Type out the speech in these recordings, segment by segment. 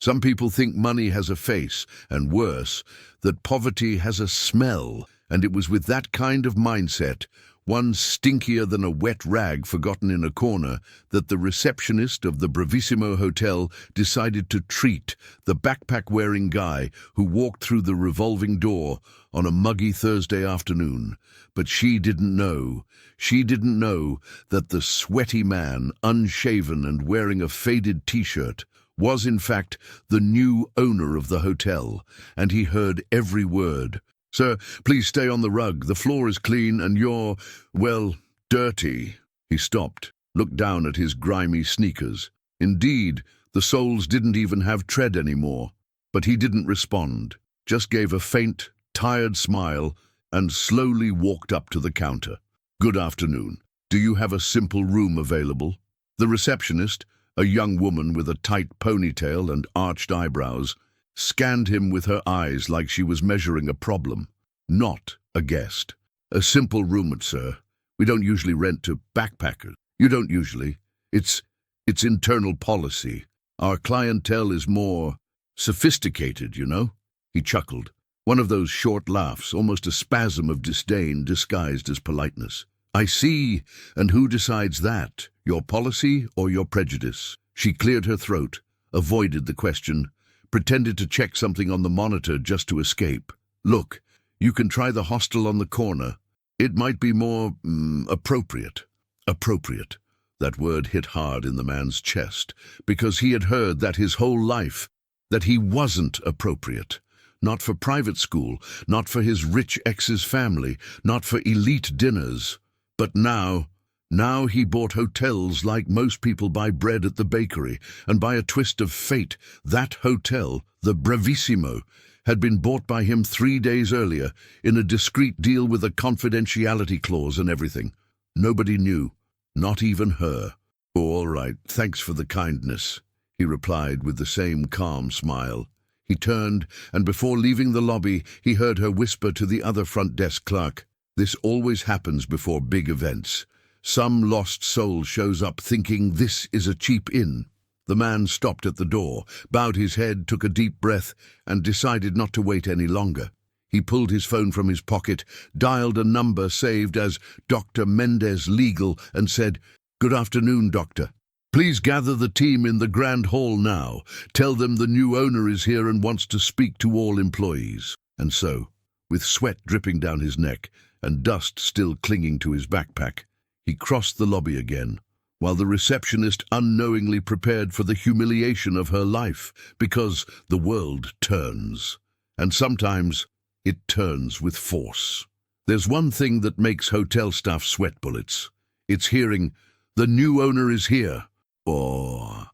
Some people think money has a face, and worse, that poverty has a smell, and it was with that kind of mindset, one stinkier than a wet rag forgotten in a corner, that the receptionist of the Bravissimo Hotel decided to treat the backpack-wearing guy who walked through the revolving door on a muggy Thursday afternoon. But she didn't know that the sweaty man, unshaven and wearing a faded t-shirt, was in fact the new owner of the hotel, and he heard every word. "Sir, please stay on the rug. The floor is clean and you're, well, dirty." He stopped, looked down at his grimy sneakers. Indeed, the soles didn't even have tread anymore. But he didn't respond, just gave a faint, tired smile and slowly walked up to the counter. "Good afternoon. Do you have a simple room available?" The receptionist, a young woman with a tight ponytail and arched eyebrows, scanned him with her eyes like she was measuring a problem, not a guest. "A simple room, sir. We don't usually rent to backpackers." "You don't usually? It's internal policy. Our clientele is more sophisticated, you know." He chuckled, one of those short laughs, almost a spasm of disdain disguised as politeness. "I see. And who decides that? Your policy or your prejudice?" She cleared her throat, avoided the question, pretended to check something on the monitor just to escape. "Look, you can try the hostel on the corner. It might be more, appropriate." Appropriate. That word hit hard in the man's chest, because he had heard that his whole life, that he wasn't appropriate. Not for private school, not for his rich ex's family, not for elite dinners. But now he bought hotels like most people buy bread at the bakery, and by a twist of fate, that hotel, the Bravissimo, had been bought by him 3 days earlier, in a discreet deal with a confidentiality clause and everything. Nobody knew, not even her. "Oh, all right, thanks for the kindness," he replied with the same calm smile. He turned, and before leaving the lobby, he heard her whisper to the other front desk clerk, "This always happens before big events. Some lost soul shows up thinking this is a cheap inn." The man stopped at the door, bowed his head, took a deep breath, and decided not to wait any longer. He pulled his phone from his pocket, dialed a number saved as Dr. Mendez Legal, and said, "Good afternoon, doctor. Please gather the team in the Grand Hall now. Tell them the new owner is here and wants to speak to all employees." And so, with sweat dripping down his neck and dust still clinging to his backpack, he crossed the lobby again, while the receptionist unknowingly prepared for the humiliation of her life, because the world turns. And sometimes it turns with force. There's one thing that makes hotel staff sweat bullets. It's hearing, "The new owner is here."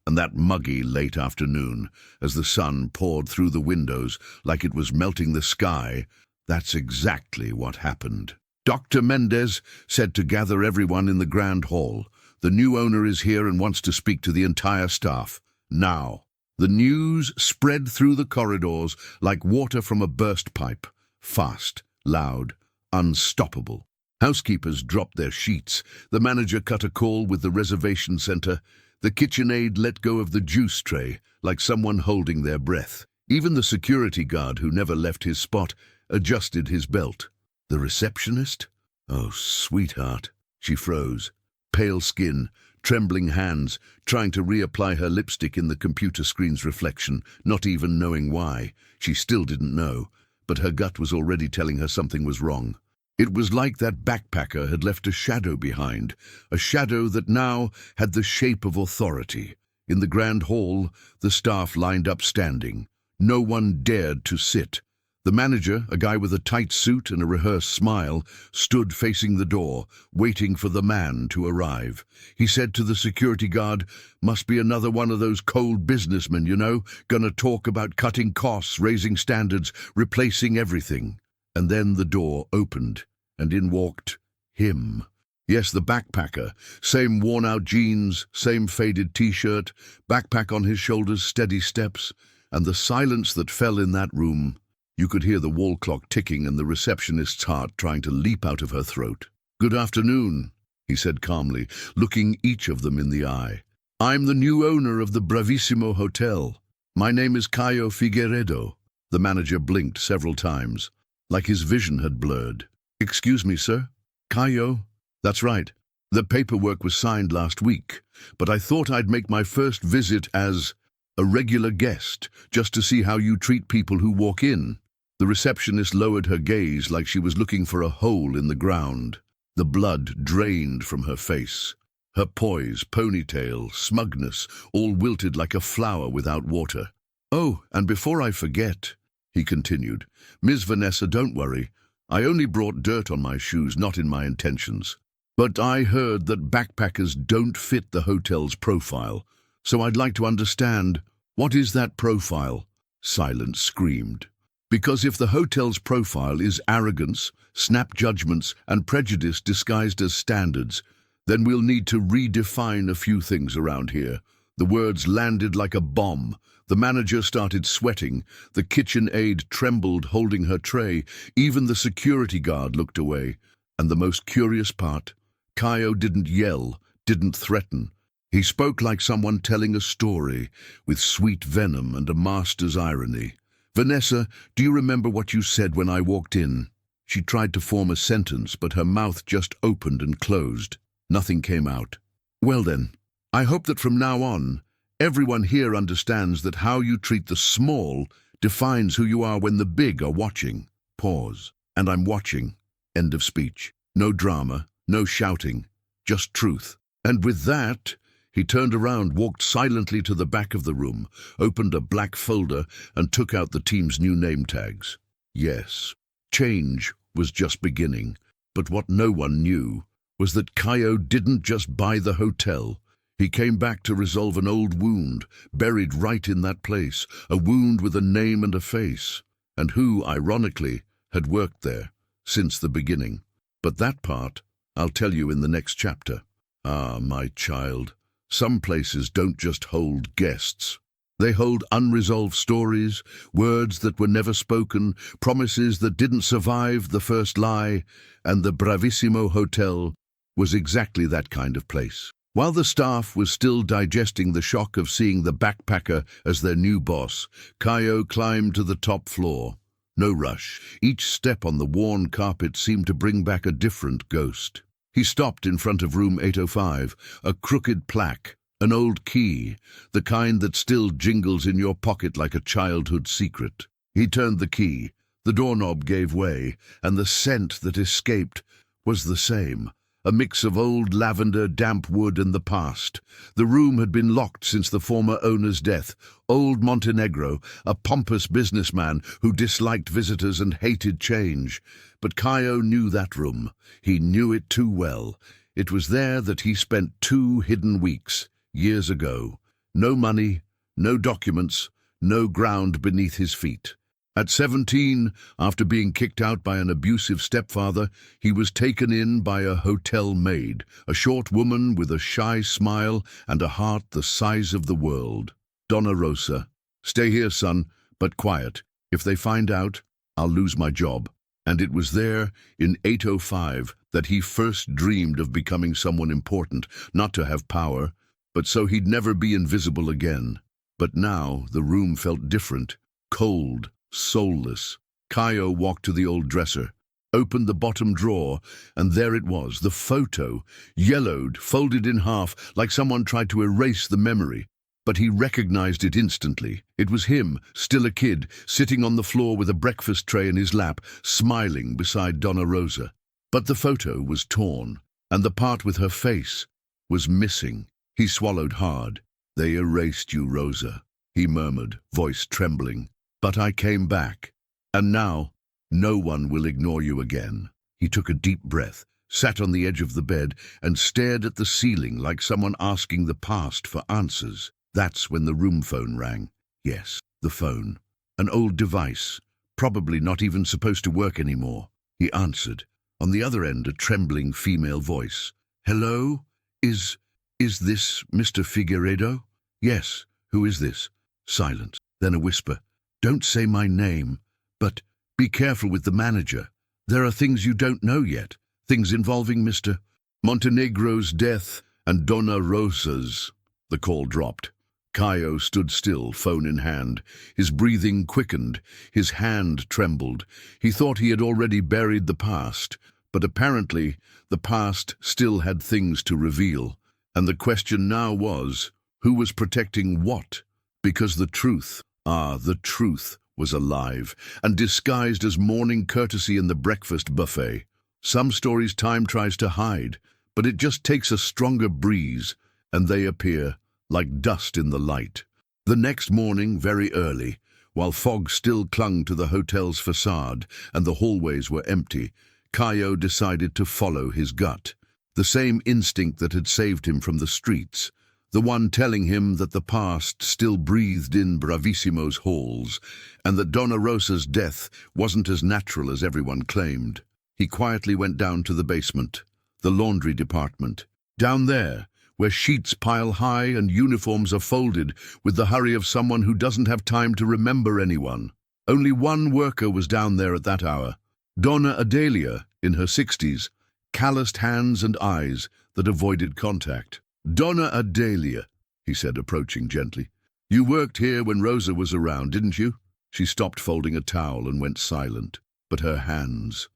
And that muggy late afternoon, as the sun poured through the windows like it was melting the sky, that's exactly what happened. Dr. Mendez said to gather everyone in the Grand Hall. "The new owner is here and wants to speak to the entire staff. Now." The news spread through the corridors like water from a burst pipe. Fast, loud, unstoppable. Housekeepers dropped their sheets. The manager cut a call with the reservation center. The KitchenAid let go of the juice tray like someone holding their breath. Even the security guard, who never left his spot, adjusted his belt. The receptionist? Oh, sweetheart. She froze. Pale skin, trembling hands, trying to reapply her lipstick in the computer screen's reflection, not even knowing why. She still didn't know, but her gut was already telling her something was wrong. It was like that backpacker had left a shadow behind, a shadow that now had the shape of authority. In the Grand Hall, the staff lined up standing. No one dared to sit. The manager, a guy with a tight suit and a rehearsed smile, stood facing the door, waiting for the man to arrive. He said to the security guard, "Must be another one of those cold businessmen, you know, gonna talk about cutting costs, raising standards, replacing everything." And then the door opened, and in walked him. Yes, the backpacker. Same worn-out jeans, same faded t-shirt, backpack on his shoulders, steady steps, and the silence that fell in that room. You could hear the wall clock ticking and the receptionist's heart trying to leap out of her throat. "Good afternoon," he said calmly, looking each of them in the eye. "I'm the new owner of the Bravissimo Hotel. My name is Caio Figueiredo. The manager blinked several times, like his vision had blurred. Excuse me, sir? Caio? That's right. The paperwork was signed last week, but I thought I'd make my first visit as a regular guest, just to see how you treat people who walk in. The receptionist lowered her gaze like she was looking for a hole in the ground. The blood drained from her face. Her poise, ponytail, smugness, all wilted like a flower without water. Oh, and before I forget, he continued, Miss Vanessa, don't worry. I only brought dirt on my shoes, not in my intentions. But I heard that backpackers don't fit the hotel's profile, so I'd like to understand, what is that profile? Silence screamed. Because if the hotel's profile is arrogance, snap judgments, and prejudice disguised as standards, then we'll need to redefine a few things around here. The words landed like a bomb. The manager started sweating. The kitchen aide trembled, holding her tray. Even the security guard looked away. And the most curious part, Caio didn't yell, didn't threaten. He spoke like someone telling a story, with sweet venom and a master's irony. Vanessa, do you remember what you said when I walked in? She tried to form a sentence, but her mouth just opened and closed. Nothing came out. Well then, I hope that from now on, everyone here understands that how you treat the small defines who you are when the big are watching. Pause. And I'm watching. End of speech. No drama, no shouting, just truth. And with that, he turned around, walked silently to the back of the room, opened a black folder, and took out the team's new name tags. Yes, change was just beginning, but what no one knew was that Caio didn't just buy the hotel. He came back to resolve an old wound, buried right in that place, a wound with a name and a face, and who, ironically, had worked there since the beginning. But that part, I'll tell you in the next chapter. Ah, my child, some places don't just hold guests. They hold unresolved stories, words that were never spoken, promises that didn't survive the first lie, and the Bravissimo Hotel was exactly that kind of place. While the staff was still digesting the shock of seeing the backpacker as their new boss, Caio climbed to the top floor. No rush. Each step on the worn carpet seemed to bring back a different ghost. He stopped in front of room 805, a crooked plaque, an old key, the kind that still jingles in your pocket like a childhood secret. He turned the key, the doorknob gave way, and the scent that escaped was the same. A mix of old lavender, damp wood, and the past. The room had been locked since the former owner's death. Old Montenegro, a pompous businessman who disliked visitors and hated change. But Caio knew that room. He knew it too well. It was there that he spent 2 hidden weeks, years ago. No money, no documents, no ground beneath his feet. At 17, after being kicked out by an abusive stepfather, he was taken in by a hotel maid, a short woman with a shy smile and a heart the size of the world. Donna Rosa. Stay here, son, but quiet. If they find out, I'll lose my job. And it was there, in 805, that he first dreamed of becoming someone important, not to have power, but so he'd never be invisible again. But now the room felt different, cold, soulless. Caio walked to the old dresser, opened the bottom drawer, and there it was, the photo, yellowed, folded in half, like someone tried to erase the memory. But he recognized it instantly. It was him, still a kid, sitting on the floor with a breakfast tray in his lap, smiling beside Donna Rosa. But the photo was torn, and the part with her face was missing. He swallowed hard. They erased you, Rosa, he murmured, voice trembling. But I came back, and now no one will ignore you again. He took a deep breath, sat on the edge of the bed, and stared at the ceiling like someone asking the past for answers. That's when the room phone rang. Yes, the phone. An old device, probably not even supposed to work anymore. He answered. On the other end, a trembling female voice. Hello? Is this Mr. Figueiredo? Yes. Who is this? Silence. Then a whisper. Don't say my name, but be careful with the manager. There are things you don't know yet, things involving Mr. Montenegro's death and Donna Rosa's. The call dropped. Caio stood still, phone in hand. His breathing quickened, his hand trembled. He thought he had already buried the past, but apparently the past still had things to reveal. And the question now was, who was protecting what? Because the truth, the truth, was alive, and disguised as morning courtesy in the breakfast buffet. Some stories time tries to hide, but it just takes a stronger breeze, and they appear like dust in the light. The next morning, very early, while fog still clung to the hotel's facade and the hallways were empty, Caio decided to follow his gut. The same instinct that had saved him from the streets, the one telling him that the past still breathed in Bravissimo's halls, and that Donna Rosa's death wasn't as natural as everyone claimed. He quietly went down to the basement, the laundry department. Down there, where sheets pile high and uniforms are folded with the hurry of someone who doesn't have time to remember anyone. Only one worker was down there at that hour. Donna Adelia, in her 60s, calloused hands and eyes that avoided contact. "Donna Adelia," he said, approaching gently. "You worked here when Rosa was around, didn't you?" She stopped folding a towel and went silent, but her hands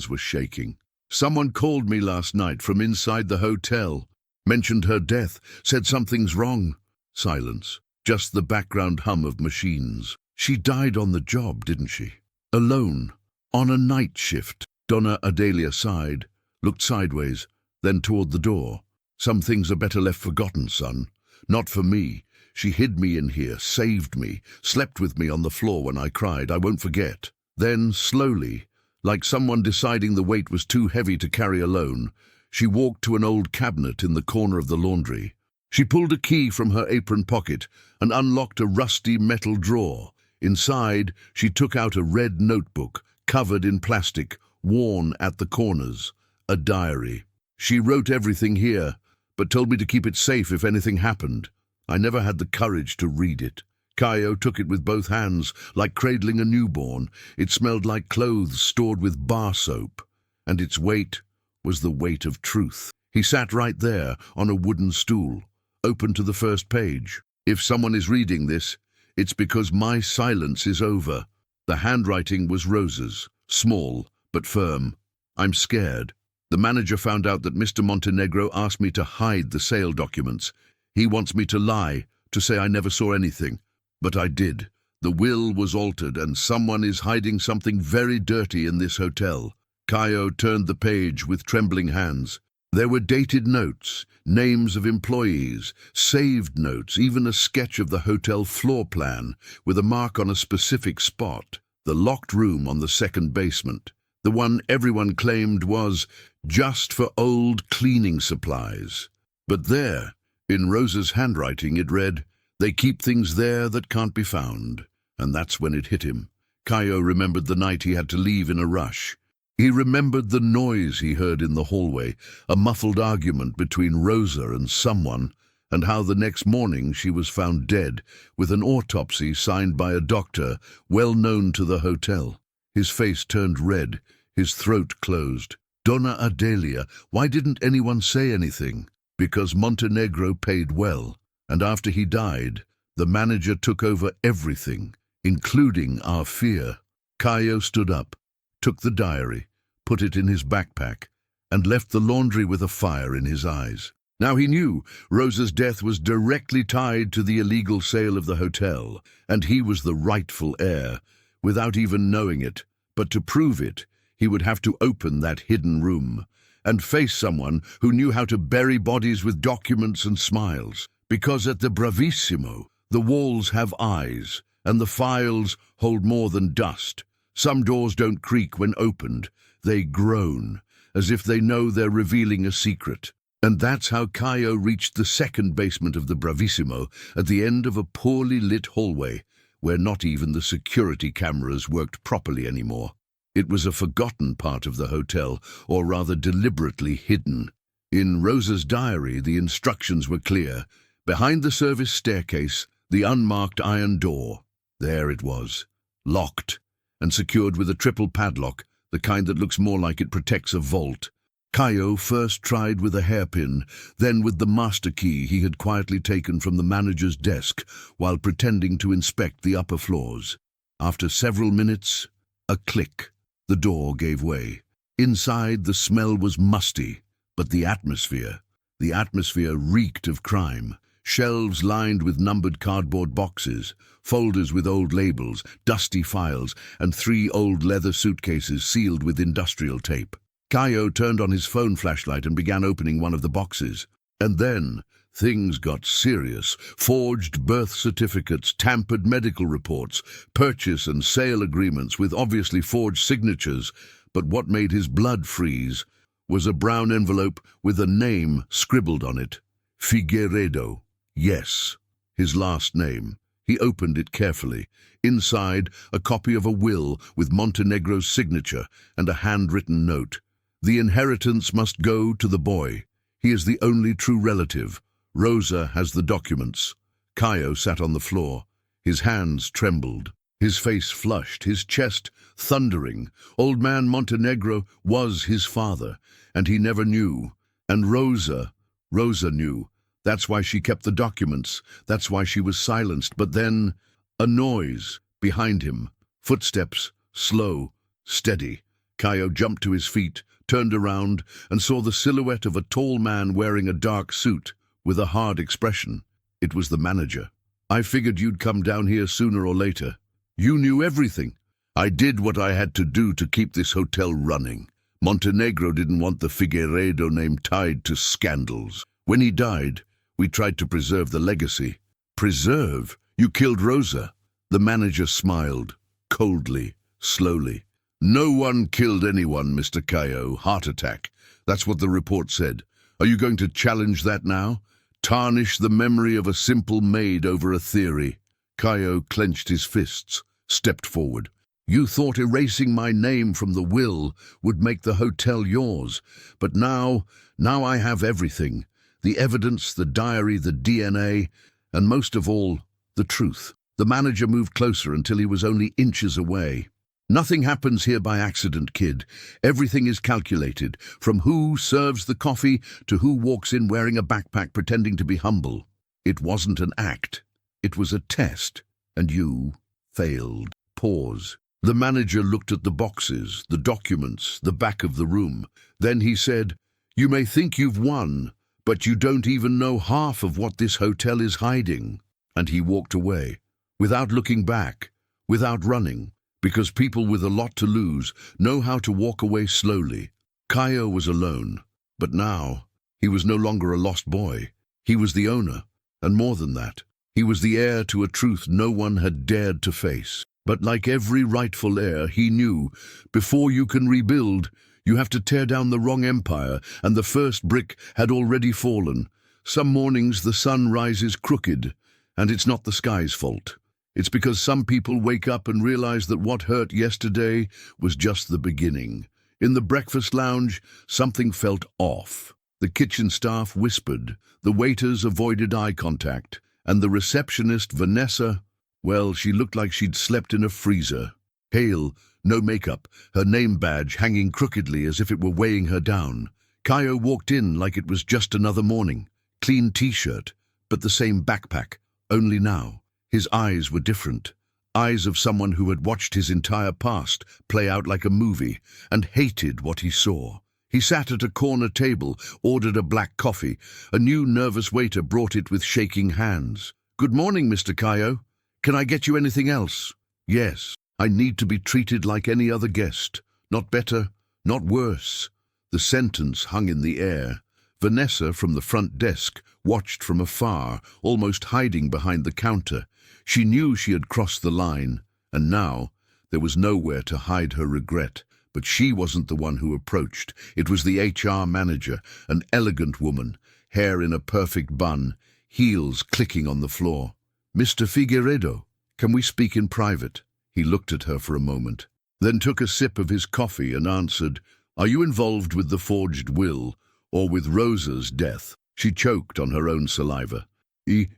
were shaking. "Someone called me last night from inside the hotel. Mentioned her death, said something's wrong." Silence, just the background hum of machines. "She died on the job, didn't she? Alone, on a night shift." Donna Adelia sighed, looked sideways, then toward the door. "Some things are better left forgotten, son. Not for me. She hid me in here, saved me, slept with me on the floor when I cried. I won't forget." Then, slowly, like someone deciding the weight was too heavy to carry alone, she walked to an old cabinet in the corner of the laundry. She pulled a key from her apron pocket and unlocked a rusty metal drawer. Inside, she took out a red notebook, covered in plastic, worn at the corners. A diary. "She wrote everything here, but told me to keep it safe if anything happened. I never had the courage to read it." Caio took it with both hands, like cradling a newborn. It smelled like clothes stored with bar soap, and its weight was the weight of truth. He sat right there on a wooden stool, open to the first page. "If someone is reading this, it's because my silence is over." The handwriting was Rosa's, small but firm. "I'm scared. The manager found out that Mr. Montenegro asked me to hide the sale documents. He wants me to lie, to say I never saw anything. But I did. The will was altered, and someone is hiding something very dirty in this hotel." Caio turned the page with trembling hands. There were dated notes, names of employees, saved notes, even a sketch of the hotel floor plan with a mark on a specific spot. The locked room on the second basement. The one everyone claimed was just for old cleaning supplies. But there, in Rosa's handwriting, it read, "They keep things there that can't be found." And that's when it hit him. Caio remembered the night he had to leave in a rush. He remembered the noise he heard in the hallway, a muffled argument between Rosa and someone, and how the next morning she was found dead, with an autopsy signed by a doctor well known to the hotel. His face turned red, his throat closed. Donna Adelia, why didn't anyone say anything? Because Montenegro paid well, and after he died, the manager took over everything, including our fear. Caio stood up, took the diary, put it in his backpack, and left the laundry with a fire in his eyes. Now he knew Rosa's death was directly tied to the illegal sale of the hotel, and he was the rightful heir, without even knowing it. But to prove it, he would have to open that hidden room and face someone who knew how to bury bodies with documents and smiles. Because at the Bravissimo, the walls have eyes, and the files hold more than dust. Some doors don't creak when opened, they groan, as if they know they're revealing a secret. And that's how Caio reached the second basement of the Bravissimo, at the end of a poorly lit hallway, where not even the security cameras worked properly anymore. It was a forgotten part of the hotel, or rather deliberately hidden. In Rosa's diary, the instructions were clear. Behind the service staircase, the unmarked iron door. There it was, locked, and secured with a triple padlock, the kind that looks more like it protects a vault. Caio first tried with a hairpin, then with the master key he had quietly taken from the manager's desk while pretending to inspect the upper floors. After several minutes, a click. The door gave way. Inside, the smell was musty, but the atmosphere reeked of crime. Shelves lined with numbered cardboard boxes, folders with old labels, dusty files, and 3 old leather suitcases sealed with industrial tape. Caio turned on his phone flashlight and began opening one of the boxes. And then things got serious. Forged birth certificates, tampered medical reports, purchase and sale agreements with obviously forged signatures. But what made his blood freeze was a brown envelope with a name scribbled on it. Figueiredo. Yes, his last name. He opened it carefully. Inside, a copy of a will with Montenegro's signature and a handwritten note. The inheritance must go to the boy. He is the only true relative. Rosa has the documents. Caio sat on the floor. His hands trembled. His face flushed, his chest thundering. Old man Montenegro was his father, and he never knew. And Rosa knew. That's why she kept the documents. That's why she was silenced. But then, a noise behind him. Footsteps, slow, steady. Caio jumped to his feet, turned around, and saw the silhouette of a tall man wearing a dark suit with a hard expression. It was the manager. I figured you'd come down here sooner or later. You knew everything. I did what I had to do to keep this hotel running. Montenegro didn't want the Figueiredo name tied to scandals. When he died, we tried to preserve the legacy. Preserve? You killed Rosa? The manager smiled, coldly, slowly. No one killed anyone, Mr. Caio. Heart attack. That's what the report said. Are you going to challenge that now? Tarnish the memory of a simple maid over a theory? Caio clenched his fists, stepped forward. You thought erasing my name from the will would make the hotel yours. But now I have everything. The evidence, the diary, the DNA, and most of all, the truth. The manager moved closer until he was only inches away. Nothing happens here by accident, kid. Everything is calculated, from who serves the coffee to who walks in wearing a backpack pretending to be humble. It wasn't an act. It was a test, and you failed. Pause. The manager looked at the boxes, the documents, the back of the room. Then he said, You may think you've won, but you don't even know half of what this hotel is hiding. And he walked away, without looking back, without running, because people with a lot to lose know how to walk away slowly. Caio was alone, but now he was no longer a lost boy. He was the owner, and more than that, he was the heir to a truth no one had dared to face. But like every rightful heir, he knew, before you can rebuild, you have to tear down the wrong empire, and the first brick had already fallen. Some mornings the sun rises crooked, and it's not the sky's fault. It's because some people wake up and realize that what hurt yesterday was just the beginning. In the breakfast lounge, something felt off. The kitchen staff whispered, the waiters avoided eye contact, and the receptionist, Vanessa, well, she looked like she'd slept in a freezer. Pale, no makeup, her name badge hanging crookedly as if it were weighing her down. Caio walked in like it was just another morning. Clean t-shirt, but the same backpack, only now. His eyes were different. Eyes of someone who had watched his entire past play out like a movie and hated what he saw. He sat at a corner table, ordered a black coffee. A new nervous waiter brought it with shaking hands. Good morning, Mr. Caio. Can I get you anything else? Yes, I need to be treated like any other guest. Not better, not worse. The sentence hung in the air. Vanessa from the front desk watched from afar, almost hiding behind the counter. She knew she had crossed the line, and now there was nowhere to hide her regret. But she wasn't the one who approached. It was the HR manager, an elegant woman, hair in a perfect bun, heels clicking on the floor. Mr. Figueiredo, can we speak in private? He looked at her for a moment, then took a sip of his coffee and answered, Are you involved with the forged will, or with Rosa's death? She choked on her own saliva.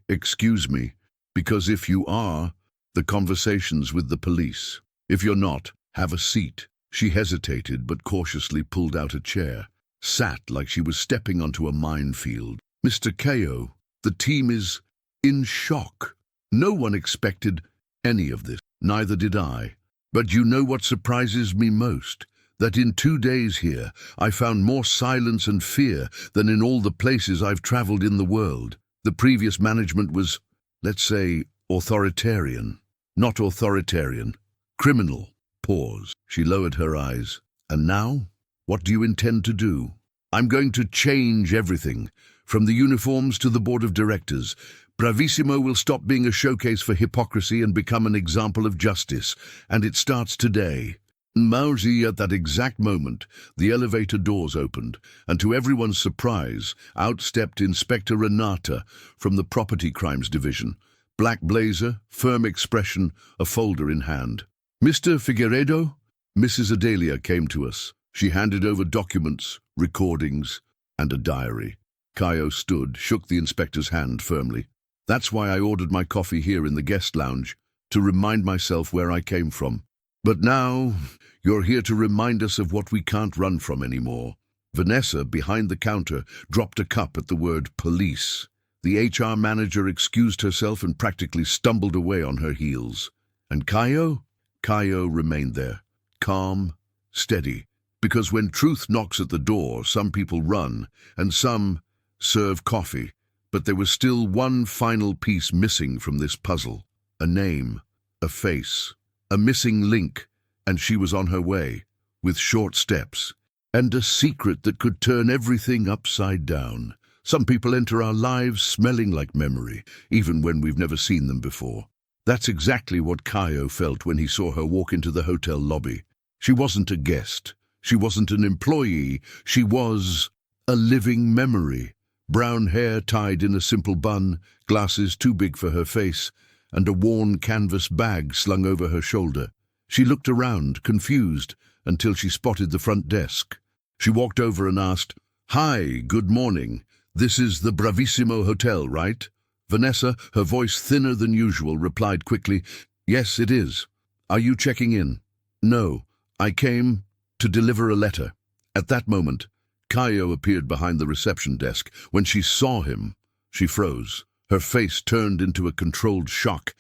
Excuse me, because if you are, the conversation's with the police. If you're not, have a seat. She hesitated but cautiously pulled out a chair. sat like she was stepping onto a minefield. Mr. Caio, the team is in shock. No one expected any of this. Neither did I. But you know what surprises me most? That in 2 days here, I found more silence and fear than in all the places I've traveled in the world. The previous management was, let's say, authoritarian. Not authoritarian. Criminal. Pause. She lowered her eyes. And now? What do you intend to do? I'm going to change everything, from the uniforms to the board of directors. Bravissimo will stop being a showcase for hypocrisy and become an example of justice, and it starts today. Mauzi, at that exact moment, the elevator doors opened, and to everyone's surprise, out stepped Inspector Renata from the Property Crimes Division. Black blazer, firm expression, a folder in hand. Mr. Figueiredo? Mrs. Adelia came to us. She handed over documents, recordings, and a diary. Caio stood, shook the inspector's hand firmly. That's why I ordered my coffee here in the guest lounge, to remind myself where I came from. But now, you're here to remind us of what we can't run from anymore. Vanessa, behind the counter, dropped a cup at the word police. The HR manager excused herself and practically stumbled away on her heels. And Caio? Caio remained there, calm, steady. Because when truth knocks at the door, some people run, and some serve coffee. But there was still one final piece missing from this puzzle. A name, a face, a missing link, and she was on her way, with short steps, and a secret that could turn everything upside down. Some people enter our lives smelling like memory, even when we've never seen them before. That's exactly what Caio felt when he saw her walk into the hotel lobby. She wasn't a guest. She wasn't an employee. She was a living memory. Brown hair tied in a simple bun, glasses too big for her face, and a worn canvas bag slung over her shoulder. She looked around, confused, until she spotted the front desk. She walked over and asked, "Hi, good morning. This is the Bravissimo Hotel, right?" Vanessa, her voice thinner than usual, replied quickly, "Yes, it is. Are you checking in?" "No, I came to deliver a letter." At that moment, Caio appeared behind the reception desk. When she saw him, she froze. Her face turned into a controlled shock,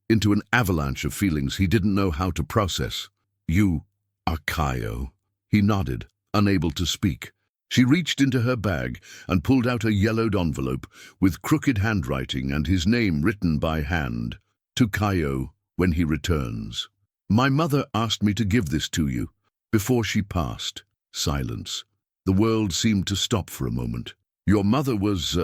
into an avalanche of feelings he didn't know how to process. "You are Caio." He nodded, unable to speak. She reached into her bag and pulled out a yellowed envelope with crooked handwriting and his name written by hand. "To Caio, when he returns. My mother asked me to give this to you before she passed." Silence. The world seemed to stop for a moment. "Your mother was,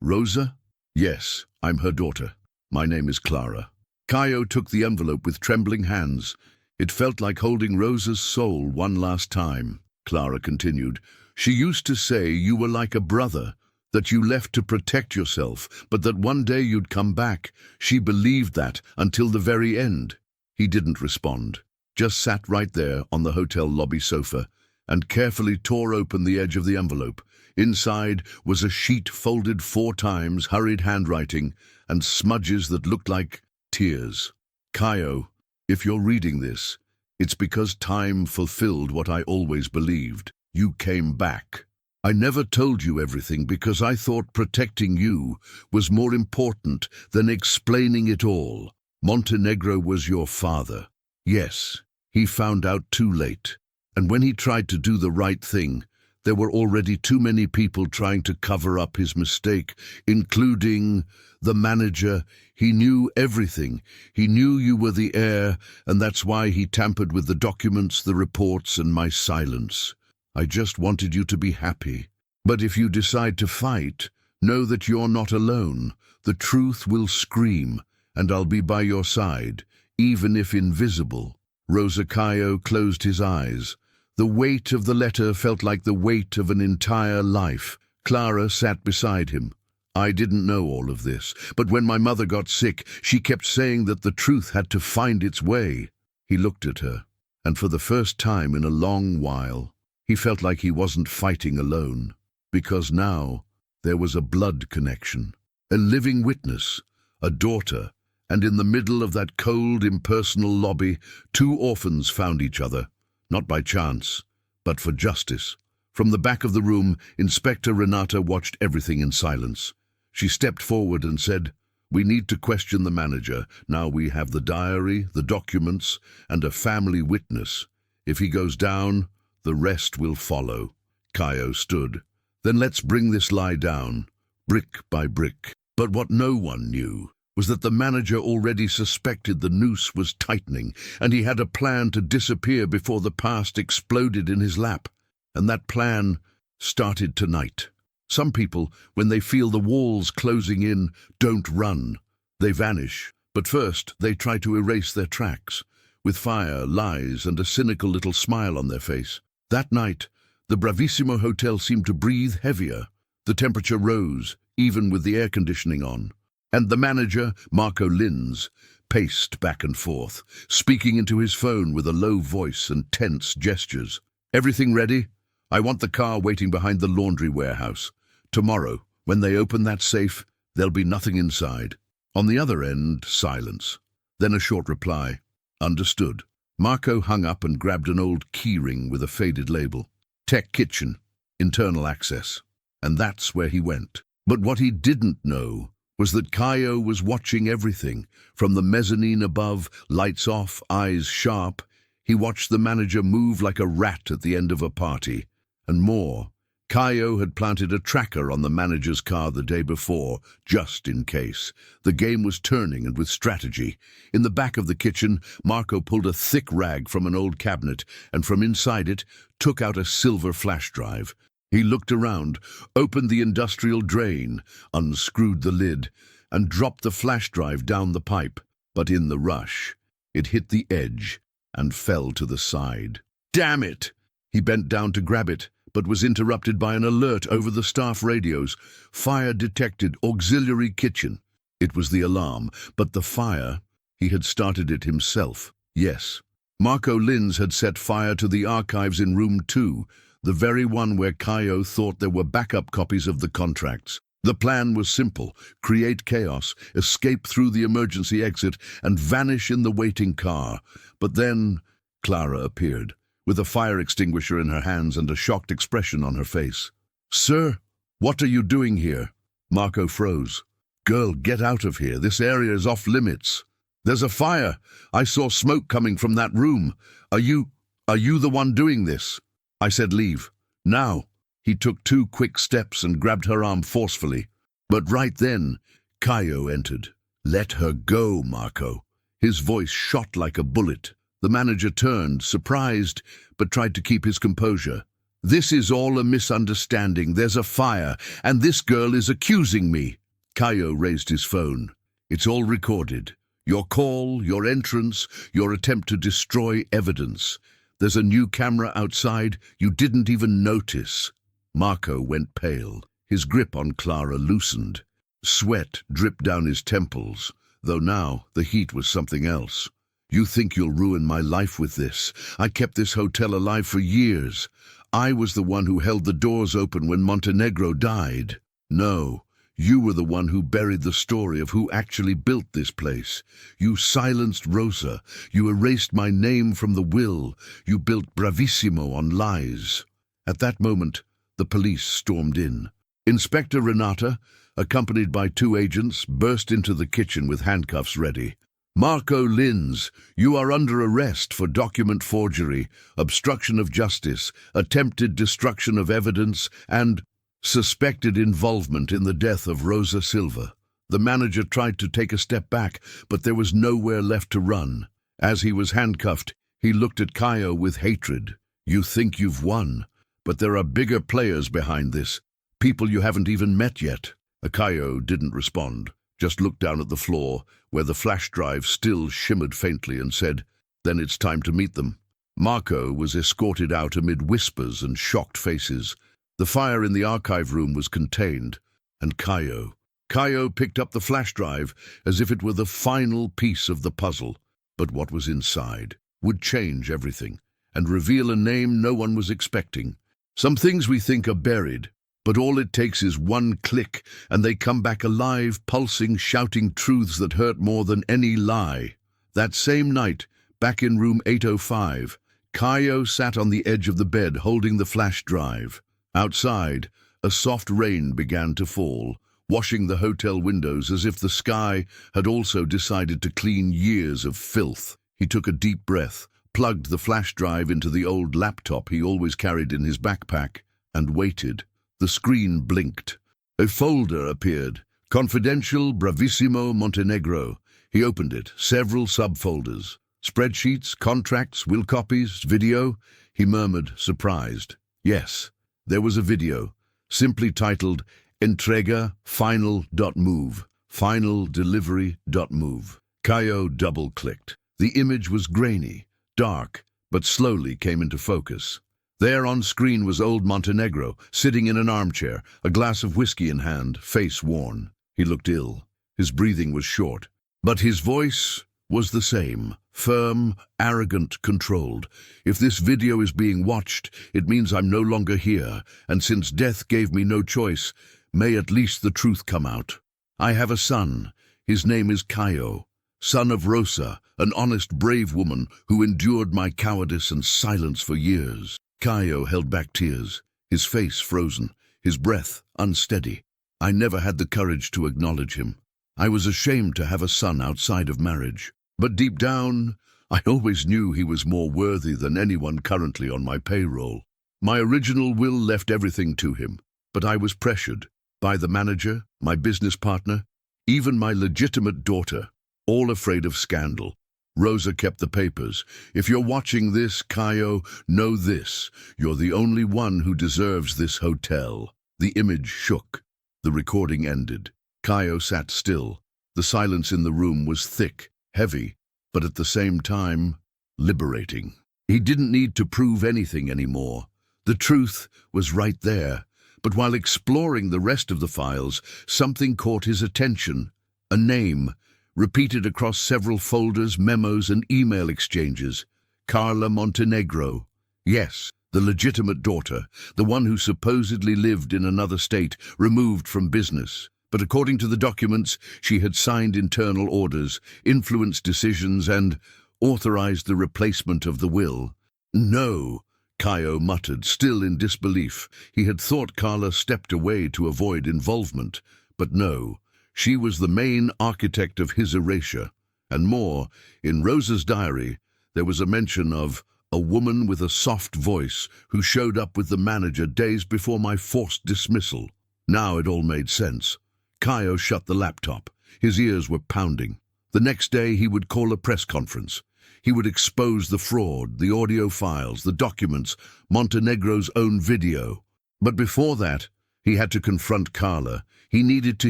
Rosa?" "Yes, I'm her daughter. My name is Clara." Caio took the envelope with trembling hands. It felt like holding Rosa's soul one last time. Clara continued, "She used to say you were like a brother, that you left to protect yourself, but that one day you'd come back. She believed that until the very end." He didn't respond, just sat right there on the hotel lobby sofa and carefully tore open the edge of the envelope. Inside was a sheet folded 4 times, hurried handwriting, and smudges that looked like tears. "Caio, if you're reading this, it's because time fulfilled what I always believed. You came back. I never told you everything because I thought protecting you was more important than explaining it all. Montenegro was your father. Yes, he found out too late. And when he tried to do the right thing, there were already too many people trying to cover up his mistake, including the manager. He knew everything. He knew you were the heir, and that's why he tampered with the documents, the reports, and my silence. I just wanted you to be happy. But if you decide to fight, know that you're not alone. The truth will scream, and I'll be by your side, even if invisible." Rosa Caio closed his eyes. The weight of the letter felt like the weight of an entire life. Clara sat beside him. "I didn't know all of this, but when my mother got sick, she kept saying that the truth had to find its way." He looked at her, and for the first time in a long while, he felt like he wasn't fighting alone, because now there was a blood connection, a living witness, a daughter, and in the middle of that cold, impersonal lobby, 2 orphans found each other, not by chance, but for justice, From the back of the room, Inspector Renata watched everything in silence. She stepped forward and said, "We need to question the manager. Now we have the diary, the documents, and a family witness. If he goes down, the rest will follow." Caio stood. "Then let's bring this lie down, brick by brick." But what no one knew was that the manager already suspected the noose was tightening, and he had a plan to disappear before the past exploded in his lap. And that plan started tonight. Some people, when they feel the walls closing in, don't run. They vanish. But first, they try to erase their tracks, with fire, lies, and a cynical little smile on their face. That night, the Bravissimo Hotel seemed to breathe heavier. The temperature rose, even with the air conditioning on. And the manager, Marco Linz, paced back and forth, speaking into his phone with a low voice and tense gestures. "Everything ready? I want the car waiting behind the laundry warehouse. Tomorrow, when they open that safe, there'll be nothing inside." On the other end, silence. Then a short reply. "Understood." Marco hung up and grabbed an old keyring with a faded label. "Tech kitchen, internal access." And that's where he went. But what he didn't know was that Caio was watching everything. From the mezzanine above, lights off, eyes sharp, he watched the manager move like a rat at the end of a party. And more, Caio had planted a tracker on the manager's car the day before, just in case. The game was turning, and with strategy. In the back of the kitchen, Marco pulled a thick rag from an old cabinet, and from inside it, took out a silver flash drive. He looked around, opened the industrial drain, unscrewed the lid, and dropped the flash drive down the pipe. But in the rush, it hit the edge and fell to the side. "Damn it!" He bent down to grab it, but was interrupted by an alert over the staff radios. "Fire detected, auxiliary kitchen." It was the alarm, but the fire, he had started it himself. Yes, Marco Linz had set fire to the archives in room 2, the very one where Caio thought there were backup copies of the contracts. The plan was simple: create chaos, escape through the emergency exit, and vanish in the waiting car. But then Clara appeared, with a fire extinguisher in her hands and a shocked expression on her face. "Sir, what are you doing here?" Marco froze. "Girl, get out of here. This area is off limits." "There's a fire. I saw smoke coming from that room. Are you the one doing this?" I said, "Leave. Now." He took 2 quick steps and grabbed her arm forcefully. But right then, Caio entered. "Let her go, Marco." His voice shot like a bullet. The manager turned, surprised, but tried to keep his composure. "This is all a misunderstanding. There's a fire, and this girl is accusing me." Caio raised his phone. "It's all recorded. Your call, your entrance, your attempt to destroy evidence. There's a new camera outside. You didn't even notice." Marco went pale. His grip on Clara loosened. Sweat dripped down his temples, though now the heat was something else. "You think you'll ruin my life with this? I kept this hotel alive for years. I was the one who held the doors open when Montenegro died. No, you were the one who buried the story of who actually built this place. You silenced Rosa. You erased my name from the will. You built Bravissimo on lies." At that moment, the police stormed in. Inspector Renata, accompanied by 2 agents, burst into the kitchen with handcuffs ready. "Marco Linz, you are under arrest for document forgery, obstruction of justice, attempted destruction of evidence, and suspected involvement in the death of Rosa Silva." The manager tried to take a step back, but there was nowhere left to run. As he was handcuffed, he looked at Caio with hatred. "You think you've won, but there are bigger players behind this, people you haven't even met yet." Caio didn't respond, just looked down at the floor, where the flash drive still shimmered faintly, and said, "Then it's time to meet them." Marco was escorted out amid whispers and shocked faces. The fire in the archive room was contained, and Caio picked up the flash drive as if it were the final piece of the puzzle. But what was inside would change everything, and reveal a name no one was expecting. Some things we think are buried, but all it takes is one click, and they come back alive, pulsing, shouting truths that hurt more than any lie. That same night, back in room 805, Caio sat on the edge of the bed holding the flash drive. Outside, a soft rain began to fall, washing the hotel windows as if the sky had also decided to clean years of filth. He took a deep breath, plugged the flash drive into the old laptop he always carried in his backpack, and waited. The screen blinked. A folder appeared. Confidential Bravissimo Montenegro. He opened it. Several subfolders. Spreadsheets, contracts, will copies, video. He murmured, surprised. Yes, there was a video, simply titled Entrega Final.move. Final Delivery.move. Caio double-clicked. The image was grainy, dark, but slowly came into focus. There on screen was old Montenegro, sitting in an armchair, a glass of whiskey in hand, face worn. He looked ill. His breathing was short. But his voice was the same, firm, arrogant, controlled. If this video is being watched, it means I'm no longer here, and since death gave me no choice, may at least the truth come out. I have a son. His name is Caio, son of Rosa, an honest, brave woman who endured my cowardice and silence for years. Caio held back tears, his face frozen, his breath unsteady. I never had the courage to acknowledge him. I was ashamed to have a son outside of marriage. But deep down, I always knew he was more worthy than anyone currently on my payroll. My original will left everything to him, but I was pressured by the manager, my business partner, even my legitimate daughter, all afraid of scandal. Rosa kept the papers. If you're watching this, Caio, know this. You're the only one who deserves this hotel. The image shook. The recording ended. Caio sat still. The silence in the room was thick, heavy, but at the same time, liberating. He didn't need to prove anything anymore. The truth was right there. But while exploring the rest of the files, something caught his attention. A name, repeated across several folders, memos, and email exchanges. Carla Montenegro. Yes, the legitimate daughter, the one who supposedly lived in another state, removed from business. But according to the documents, she had signed internal orders, influenced decisions, and authorized the replacement of the will. No, Caio muttered, still in disbelief. He had thought Carla stepped away to avoid involvement, but no. She was the main architect of his erasure. And more, in Rosa's diary, there was a mention of a woman with a soft voice who showed up with the manager days before my forced dismissal. Now it all made sense. Caio shut the laptop. His ears were pounding. The next day he would call a press conference. He would expose the fraud, the audio files, the documents, Montenegro's own video. But before that, he had to confront Carla. He needed to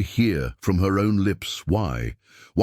hear from her own lips why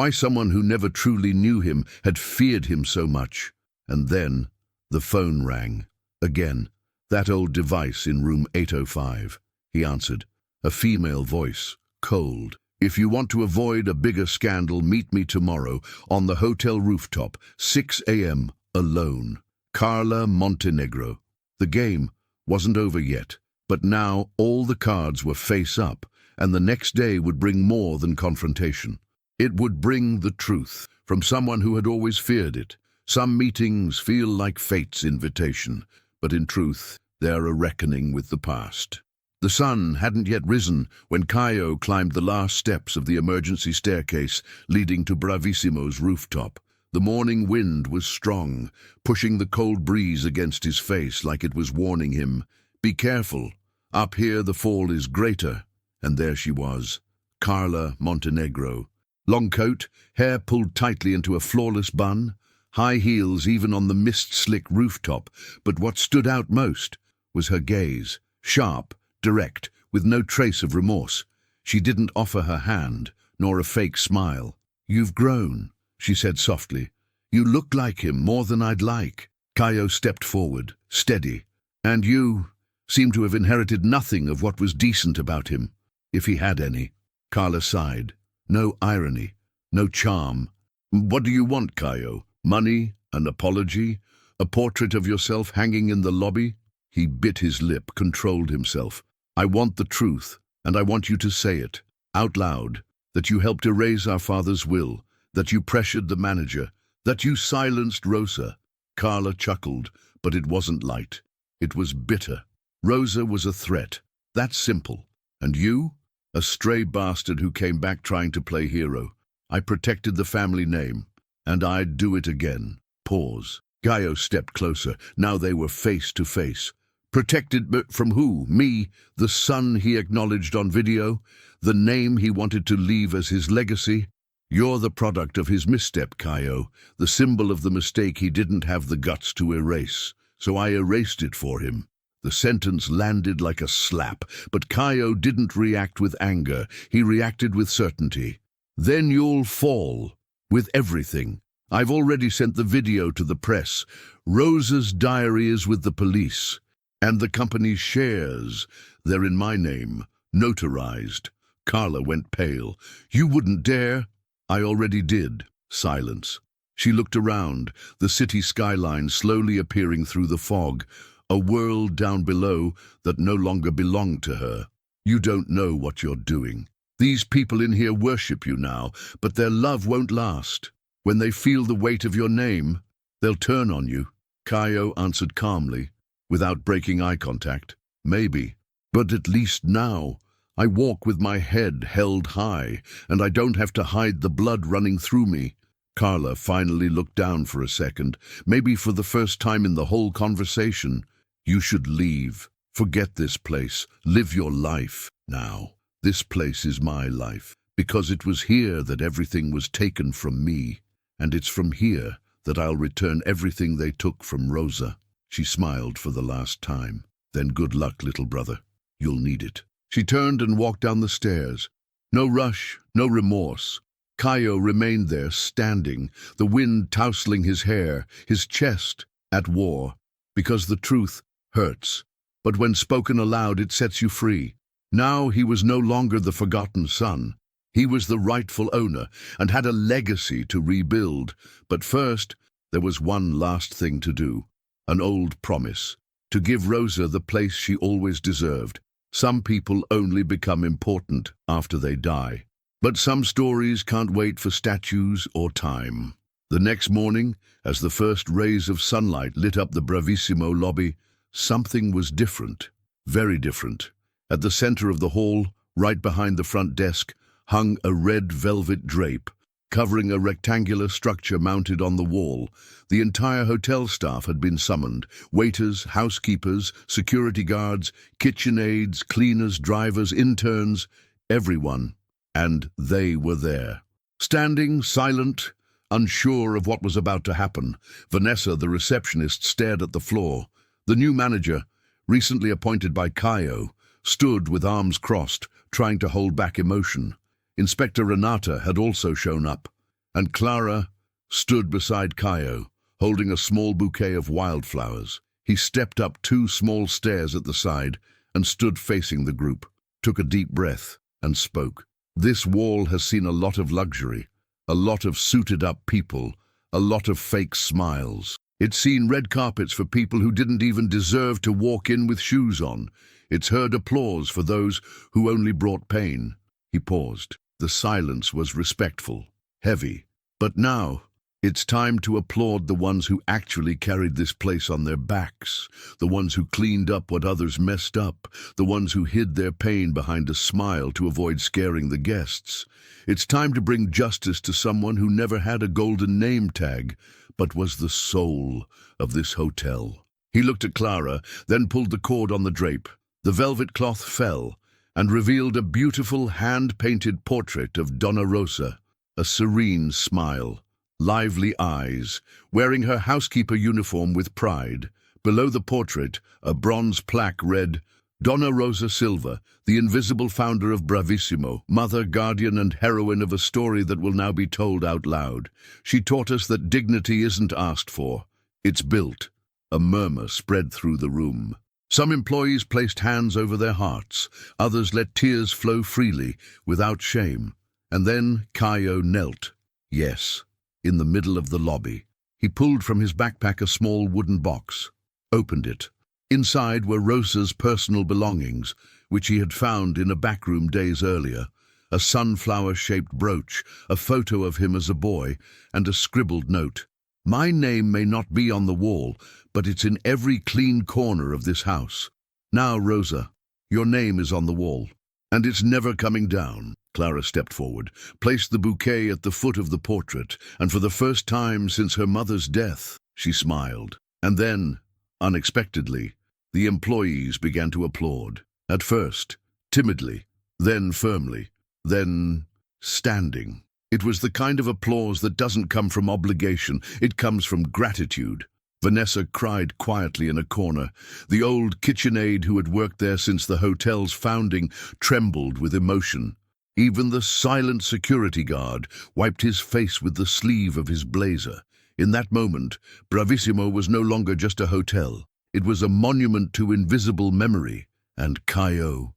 someone who never truly knew him had feared him so much. And then the phone rang. Again, that old device in room 805. He answered. A female voice, cold. If you want to avoid a bigger scandal, meet me tomorrow on the hotel rooftop, 6 a.m., alone. Carla Montenegro. The game wasn't over yet, but now all the cards were face up, and the next day would bring more than confrontation. It would bring the truth from someone who had always feared it. Some meetings feel like fate's invitation, but in truth, they're a reckoning with the past. The sun hadn't yet risen when Caio climbed the last steps of the emergency staircase leading to Bravissimo's rooftop. The morning wind was strong, pushing the cold breeze against his face like it was warning him, "Be careful. Up here the fall is greater." And there she was, Carla Montenegro. Long coat, hair pulled tightly into a flawless bun, high heels even on the mist-slick rooftop, but what stood out most was her gaze, sharp, direct, with no trace of remorse. She didn't offer her hand, nor a fake smile. "You've grown," she said softly. "You look like him more than I'd like." Caio stepped forward, steady. "And you seem to have inherited nothing of what was decent about him, if he had any." Carla sighed. No irony, no charm. "What do you want, Caio? Money? An apology? A portrait of yourself hanging in the lobby?" He bit his lip, controlled himself. "I want the truth, and I want you to say it, out loud, that you helped erase our father's will, that you pressured the manager, that you silenced Rosa." Carla chuckled, but it wasn't light. It was bitter. Rosa was a threat. That's simple. And you? A stray bastard who came back trying to play hero. I protected the family name, and I'd do it again. Pause. Caio stepped closer. Now they were face to face. Protected from who? Me, the son he acknowledged on video, the name he wanted to leave as his legacy. You're the product of his misstep, Caio, the symbol of the mistake he didn't have the guts to erase. So I erased it for him. The sentence landed like a slap, but Caio didn't react with anger. He reacted with certainty. Then you'll fall. With everything. I've already sent the video to the press. Rosa's diary is with the police. And the company's shares. They're in my name. Notarized. Carla went pale. You wouldn't dare? I already did. Silence. She looked around, the city skyline slowly appearing through the fog, a world down below that no longer belonged to her. You don't know what you're doing. These people in here worship you now, but their love won't last. When they feel the weight of your name, they'll turn on you. Caio answered calmly, without breaking eye contact. Maybe, but at least now, I walk with my head held high, and I don't have to hide the blood running through me. Carla finally looked down for a second, maybe for the first time in the whole conversation. You should leave. Forget this place. Live your life now. This place is my life, because it was here that everything was taken from me, and it's from here that I'll return everything they took from Rosa. She smiled for the last time. Then good luck, little brother. You'll need it. She turned and walked down the stairs. No rush, no remorse. Caio remained there, standing, the wind tousling his hair, his chest, at war. Because the truth hurts. But when spoken aloud, it sets you free. Now he was no longer the forgotten son. He was the rightful owner, and had a legacy to rebuild. But first, there was one last thing to do. An old promise. To give Rosa the place she always deserved. Some people only become important after they die. But some stories can't wait for statues or time. The next morning, as the first rays of sunlight lit up the Bravissimo lobby, something was different. Very different. At the center of the hall, right behind the front desk, hung a red velvet drape, covering a rectangular structure mounted on the wall. The entire hotel staff had been summoned. Waiters, housekeepers, security guards, kitchen aides, cleaners, drivers, interns, everyone. And they were there. Standing, silent, unsure of what was about to happen, Vanessa, the receptionist, stared at the floor. The new manager, recently appointed by Caio, stood with arms crossed, trying to hold back emotion. Inspector Renata had also shown up, and Clara stood beside Caio, holding a small bouquet of wildflowers. He stepped up 2 small stairs at the side and stood facing the group, took a deep breath, and spoke. This wall has seen a lot of luxury, a lot of suited-up people, a lot of fake smiles. It's seen red carpets for people who didn't even deserve to walk in with shoes on. It's heard applause for those who only brought pain. He paused. The silence was respectful, heavy. But now, it's time to applaud the ones who actually carried this place on their backs, the ones who cleaned up what others messed up, the ones who hid their pain behind a smile to avoid scaring the guests. It's time to bring justice to someone who never had a golden name tag, but was the soul of this hotel. He looked at Clara, then pulled the cord on the drape. The velvet cloth fell and revealed a beautiful hand-painted portrait of Donna Rosa, a serene smile, lively eyes, wearing her housekeeper uniform with pride. Below the portrait, a bronze plaque read, Donna Rosa Silva, the invisible founder of Bravissimo, mother, guardian, and heroine of a story that will now be told out loud. She taught us that dignity isn't asked for, it's built. A murmur spread through the room. Some employees placed hands over their hearts, others let tears flow freely, without shame. And then Caio knelt. Yes, in the middle of the lobby. He pulled from his backpack a small wooden box, opened it. Inside were Rosa's personal belongings, which he had found in a backroom days earlier, a sunflower-shaped brooch, a photo of him as a boy, and a scribbled note. My name may not be on the wall, but it's in every clean corner of this house. Now, Rosa, your name is on the wall, and it's never coming down." Clara stepped forward, placed the bouquet at the foot of the portrait, and for the first time since her mother's death, she smiled. And then, unexpectedly, the employees began to applaud. At first, timidly, then firmly, then standing. It was the kind of applause that doesn't come from obligation, it comes from gratitude. Vanessa cried quietly in a corner. The old KitchenAid who had worked there since the hotel's founding trembled with emotion. Even the silent security guard wiped his face with the sleeve of his blazer. In that moment, Bravissimo was no longer just a hotel. It was a monument to invisible memory. And Caio,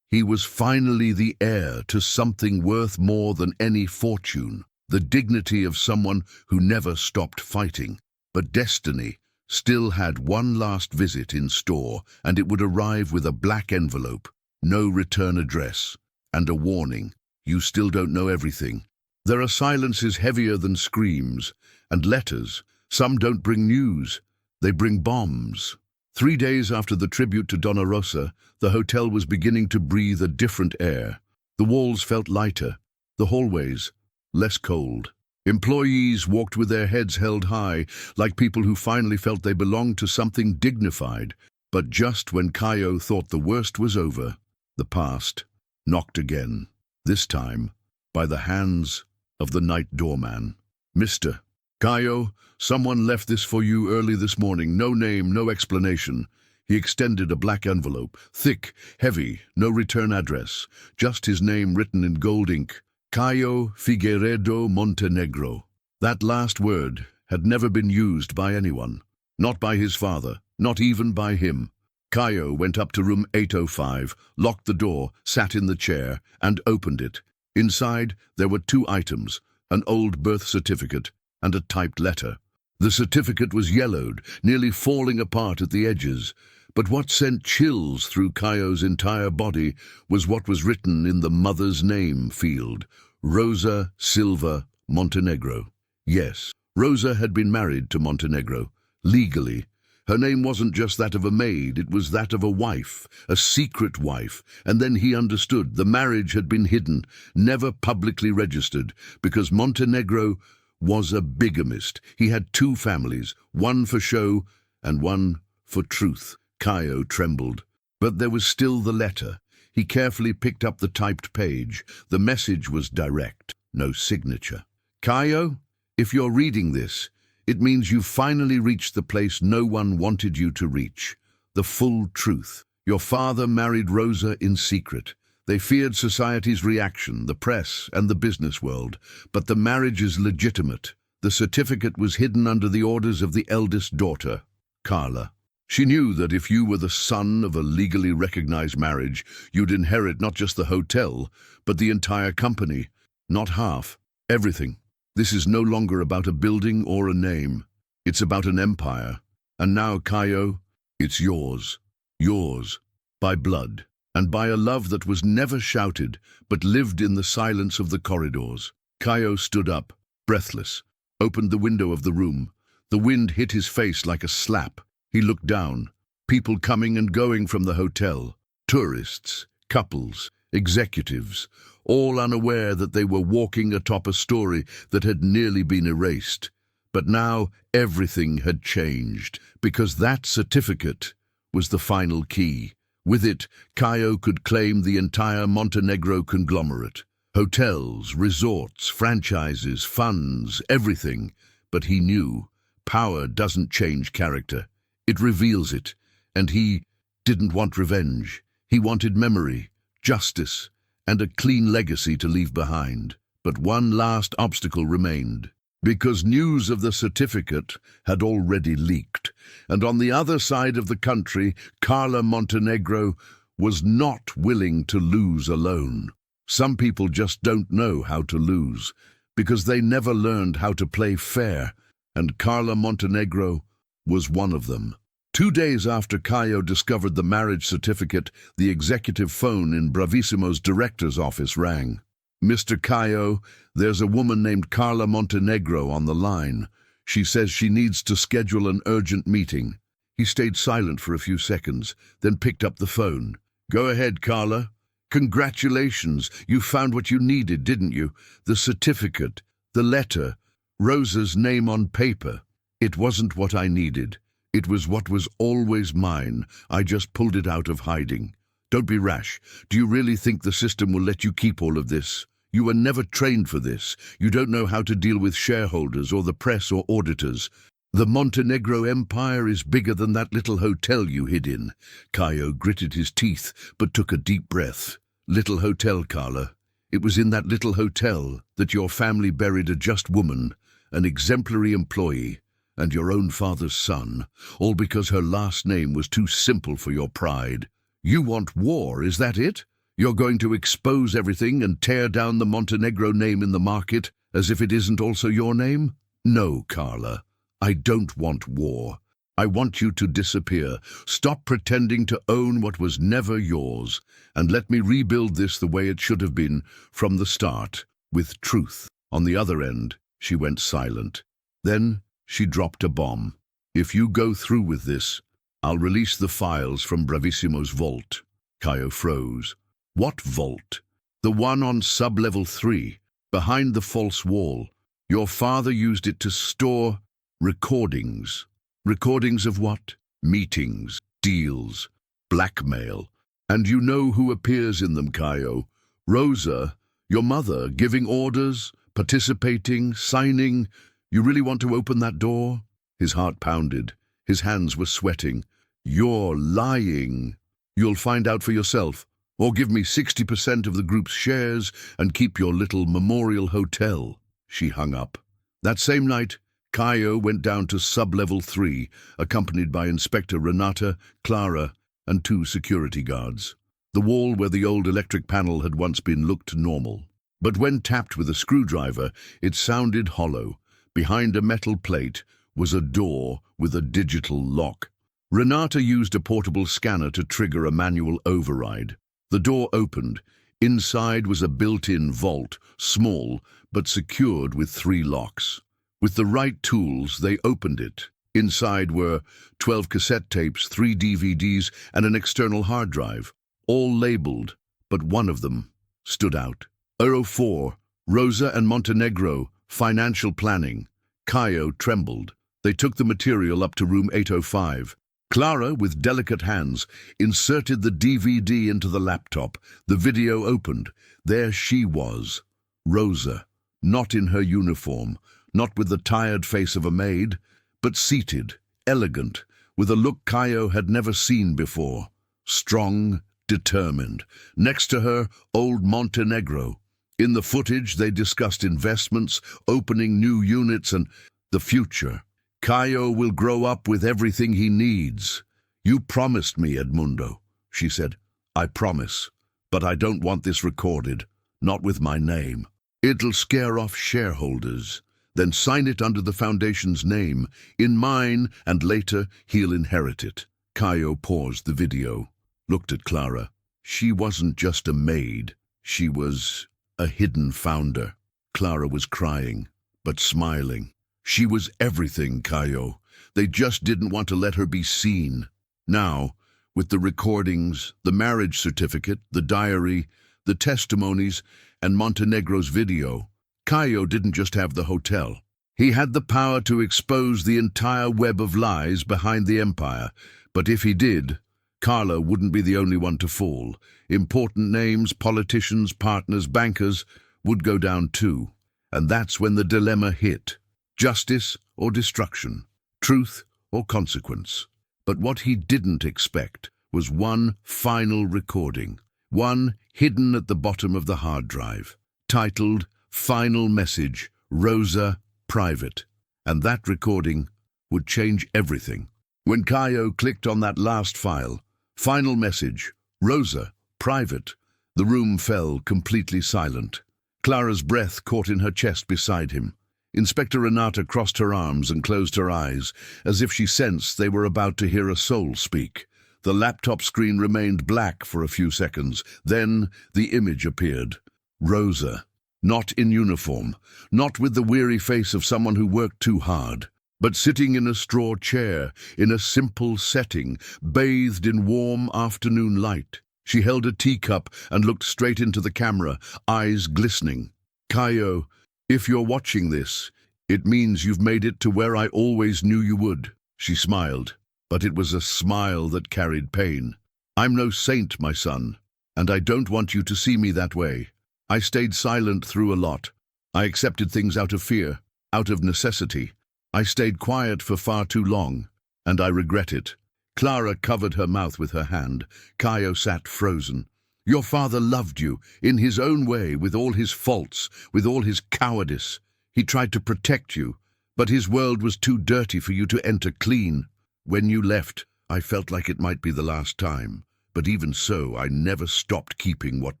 he was finally the heir to something worth more than any fortune, the dignity of someone who never stopped fighting. But destiny still had one last visit in store, and it would arrive with a black envelope, no return address, and a warning: you still don't know everything. There are silences heavier than screams, and letters. Some don't bring news, they bring bombs. 3 days after the tribute to Donna Rosa, the hotel was beginning to breathe a different air. The walls felt lighter, the hallways less cold. Employees walked with their heads held high, like people who finally felt they belonged to something dignified. But just when Caio thought the worst was over, the past knocked again, this time by the hands of the night doorman. "Mr. Caio, someone left this for you early this morning. No name, no explanation." He extended a black envelope, thick, heavy, no return address, just his name written in gold ink: Caio Figueiredo Montenegro. That last word had never been used by anyone, not by his father, not even by him. Caio went up to room 805, locked the door, sat in the chair, and opened it. Inside, there were 2 items, an old birth certificate and a typed letter. The certificate was yellowed, nearly falling apart at the edges, but what sent chills through Caio's entire body was what was written in the mother's name field: Rosa Silva Montenegro. Yes, Rosa had been married to Montenegro, legally. Her name wasn't just that of a maid, it was that of a wife, a secret wife. And then he understood the marriage had been hidden, never publicly registered, because Montenegro was a bigamist. He had 2 families, one for show and one for truth. Caio trembled. But there was still the letter. He carefully picked up the typed page. The message was direct, no signature. "Caio, if you're reading this, it means you've finally reached the place no one wanted you to reach. The full truth. Your father married Rosa in secret. They feared society's reaction, the press and the business world. But the marriage is legitimate. The certificate was hidden under the orders of the eldest daughter, Carla. She knew that if you were the son of a legally recognized marriage, you'd inherit not just the hotel, but the entire company. Not half, everything. This is no longer about a building or a name. It's about an empire. And now, Caio, it's yours. Yours. By blood. And by a love that was never shouted, but lived in the silence of the corridors. Caio stood up, breathless, opened the window of the room. The wind hit his face like a slap. He looked down. People coming and going from the hotel. Tourists, couples, executives, all unaware that they were walking atop a story that had nearly been erased. But now everything had changed, because that certificate was the final key. With it, Caio could claim the entire Montenegro conglomerate. Hotels, resorts, franchises, funds, everything. But he knew, power doesn't change character. It reveals it. And he didn't want revenge. He wanted memory, justice, and a clean legacy to leave behind. But one last obstacle remained. Because news of the certificate had already leaked. And on the other side of the country, Carla Montenegro was not willing to lose alone. Some people just don't know how to lose, because they never learned how to play fair, and Carla Montenegro was one of them. 2 days after Caio discovered the marriage certificate, the executive phone in Bravissimo's director's office rang. "Mr. Caio, there's a woman named Carla Montenegro on the line. She says she needs to schedule an urgent meeting. He stayed silent for a few seconds, then picked up the phone. Go ahead, Carla. Congratulations, you found what you needed, didn't you? The certificate, the letter, Rosa's name on paper. It wasn't what I needed. It was what was always mine. I just pulled it out of hiding. Don't be rash. Do you really think the system will let you keep all of this? You were never trained for this. You don't know how to deal with shareholders or the press or auditors. The Montenegro Empire is bigger than that little hotel you hid in. Caio gritted his teeth, but took a deep breath. Little hotel, Carla. It was in that little hotel that your family buried a just woman, an exemplary employee, and your own father's son, all because her last name was too simple for your pride. You want war, is that it? You're going to expose everything and tear down the Montenegro name in the market as if it isn't also your name? No, Carla. I don't want war. I want you to disappear. Stop pretending to own what was never yours, and let me rebuild this the way it should have been from the start, with truth. On the other end, she went silent. Then she dropped a bomb. If you go through with this, I'll release the files from Bravissimo's vault. Caio froze. What vault? The one on sub-level 3, behind the false wall. Your father used it to store recordings. Recordings of what? Meetings, deals, blackmail. And you know who appears in them, Caio. Rosa, your mother, giving orders, participating, signing. You really want to open that door? His heart pounded. His hands were sweating. You're lying. You'll find out for yourself. Or give me 60% of the group's shares and keep your little memorial hotel. She hung up. That same night, Caio went down to sub-level 3, accompanied by Inspector Renata, Clara, and 2 security guards. The wall where the old electric panel had once been looked normal. But when tapped with a screwdriver, it sounded hollow. Behind a metal plate was a door with a digital lock. Renata used a portable scanner to trigger a manual override. The door opened. Inside was a built-in vault, small, but secured with 3 locks. With the right tools, they opened it. Inside were 12 cassette tapes, 3 DVDs, and an external hard drive, all labeled, but one of them stood out. Euro 4, Rosa and Montenegro, financial planning. Caio trembled. They took the material up to room 805. Clara, with delicate hands, inserted the DVD into the laptop. The video opened. There she was, Rosa, not in her uniform, not with the tired face of a maid, but seated, elegant, with a look Caio had never seen before. Strong, determined. Next to her, old Montenegro. In the footage, they discussed investments, opening new units, and the future. Caio will grow up with everything he needs. You promised me, Edmundo, she said. I promise, but I don't want this recorded, not with my name. It'll scare off shareholders. Then sign it under the Foundation's name, in mine, and later he'll inherit it. Caio paused the video, looked at Clara. She wasn't just a maid. She was a hidden founder. Clara was crying, but smiling. She was everything, Caio. They just didn't want to let her be seen. Now, with the recordings, the marriage certificate, the diary, the testimonies, and Montenegro's video, Caio didn't just have the hotel. He had the power to expose the entire web of lies behind the empire. But if he did, Carla wouldn't be the only one to fall. Important names, politicians, partners, bankers would go down too. And that's when the dilemma hit. Justice or destruction, truth or consequence. But what he didn't expect was one final recording, one hidden at the bottom of the hard drive, titled Final Message, Rosa, Private. And that recording would change everything. When Caio clicked on that last file, Final Message, Rosa, Private, the room fell completely silent. Clara's breath caught in her chest beside him. Inspector Renata crossed her arms and closed her eyes, as if she sensed they were about to hear a soul speak. The laptop screen remained black for a few seconds. Then the image appeared. Rosa, not in uniform, not with the weary face of someone who worked too hard. but sitting in a straw chair, in a simple setting, bathed in warm afternoon light. She held a teacup and looked straight into the camera, eyes glistening. "Caio, if you're watching this, it means you've made it to where I always knew you would." She smiled, but it was a smile that carried pain. "I'm no saint, my son, and I don't want you to see me that way. I stayed silent through a lot. I accepted things out of fear, out of necessity. I stayed quiet for far too long, and I regret it." Clara covered her mouth with her hand. Caio sat frozen. "Your father loved you, in his own way, with all his faults, with all his cowardice. He tried to protect you, but his world was too dirty for you to enter clean. When you left, I felt like it might be the last time, but even so, I never stopped keeping what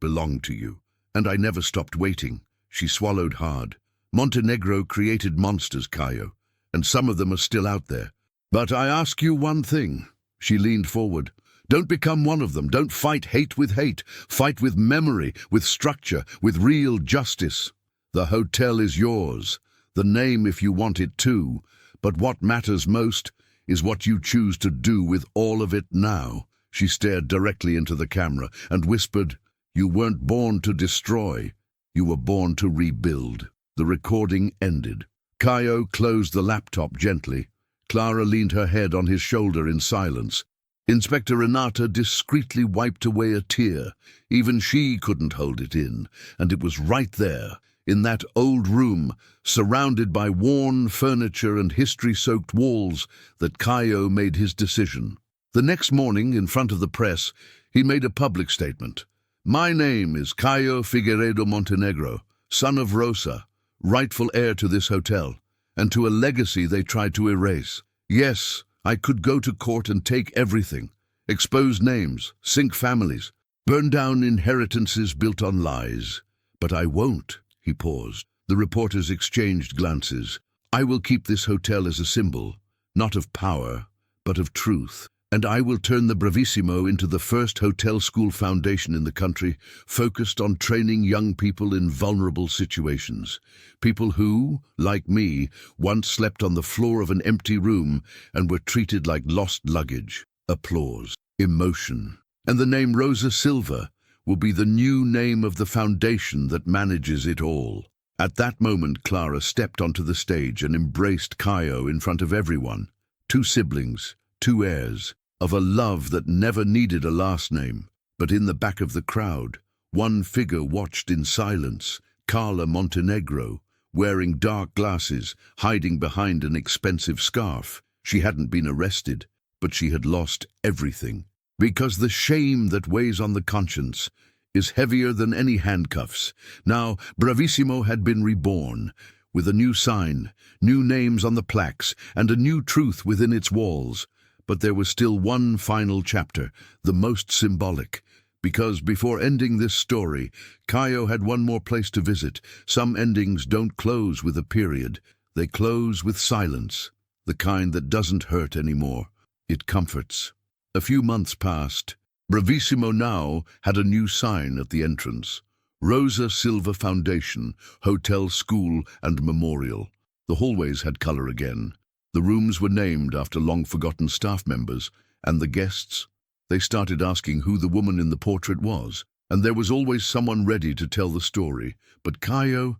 belonged to you. And I never stopped waiting." She swallowed hard. "Montenegro created monsters, Caio, and some of them are still out there. But I ask you one thing." She leaned forward. "Don't become one of them. Don't fight hate with hate. Fight with memory, with structure, with real justice. The hotel is yours, the name if you want it too, but what matters most is what you choose to do with all of it now." She stared directly into the camera and whispered, "You weren't born to destroy. You were born to rebuild." The recording ended. Caio closed the laptop gently. Clara leaned her head on his shoulder in silence. Inspector Renata discreetly wiped away a tear. Even she couldn't hold it in, and it was right there, in that old room, surrounded by worn furniture and history-soaked walls, that Caio made his decision. The next morning, in front of the press, he made a public statement. "My name is Caio Figueiredo Montenegro, son of Rosa, rightful heir to this hotel, and to a legacy they tried to erase. Yes, I could go to court and take everything, expose names, sink families, burn down inheritances built on lies. But I won't." He paused. The reporters exchanged glances. "I will keep this hotel as a symbol, not of power, but of truth. And I will turn the Bravissimo into the first hotel school foundation in the country, focused on training young people in vulnerable situations. People who, like me, once slept on the floor of an empty room and were treated like lost luggage." Applause. Emotion. "And the name Rosa Silva will be the new name of the foundation that manages it all." At that moment, Clara stepped onto the stage and embraced Caio in front of everyone. Two siblings, two heirs, of a love that never needed a last name. But in the back of the crowd, one figure watched in silence, Carla Montenegro, wearing dark glasses, hiding behind an expensive scarf. She hadn't been arrested, but she had lost everything. Because the shame that weighs on the conscience is heavier than any handcuffs. Now, Bravissimo had been reborn, with a new sign, new names on the plaques, and a new truth within its walls. But there was still one final chapter, the most symbolic, because before ending this story, Caio had one more place to visit. Some endings don't close with a period. They close with silence, the kind that doesn't hurt anymore. It comforts. A few months passed. Bravissimo now had a new sign at the entrance. Rosa Silva Foundation, Hotel, School and Memorial. The hallways had color again. The rooms were named after long-forgotten staff members, and the guests, they started asking who the woman in the portrait was, and there was always someone ready to tell the story. But Caio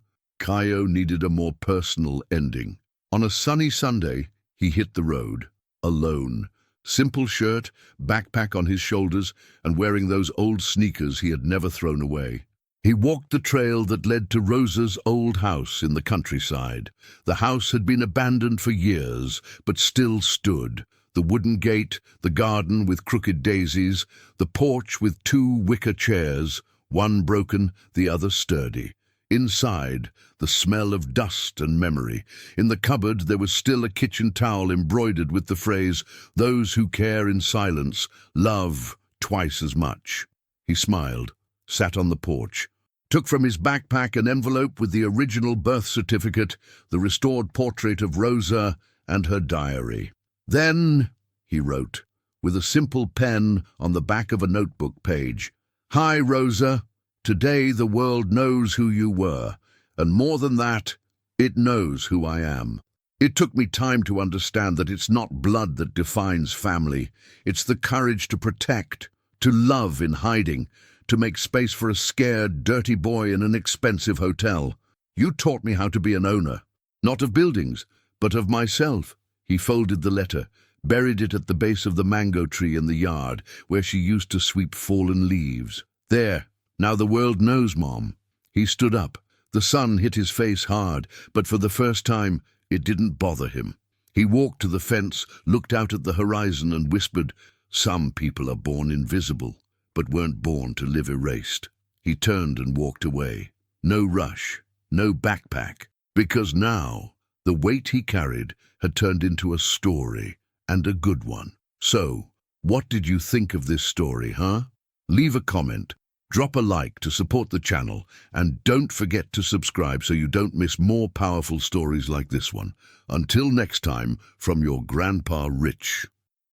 needed a more personal ending. On a sunny Sunday, he hit the road, alone. Simple shirt, backpack on his shoulders, and wearing those old sneakers he had never thrown away. He walked the trail that led to Rosa's old house in the countryside. The house had been abandoned for years, but still stood. The wooden gate, the garden with crooked daisies, the porch with two wicker chairs, one broken, the other sturdy. Inside, the smell of dust and memory. In the cupboard, there was still a kitchen towel embroidered with the phrase, "Those who care in silence love twice as much." He smiled, sat on the porch, took from his backpack an envelope with the original birth certificate, the restored portrait of Rosa, and her diary. "Then," he wrote, with a simple pen on the back of a notebook page, "Hi, Rosa. Today the world knows who you were, and more than that, it knows who I am. It took me time to understand that it's not blood that defines family. It's the courage to protect, to love in hiding, to make space for a scared, dirty boy in an expensive hotel. You taught me how to be an owner, not of buildings, but of myself. He folded the letter, buried it at the base of the mango tree in the yard where she used to sweep fallen leaves. There, now the world knows, Mom. He stood up. The sun hit his face hard, but for the first time, it didn't bother him. He walked to the fence, looked out at the horizon and whispered, "Some people are born invisible, but weren't born to live erased." He turned and walked away. No rush, no backpack, because now the weight he carried had turned into a story, and a good one. So, what did you think of this story, huh? Leave a comment, drop a like to support the channel, and don't forget to subscribe so you don't miss more powerful stories like this one. Until next time, from your Grandpa Rich.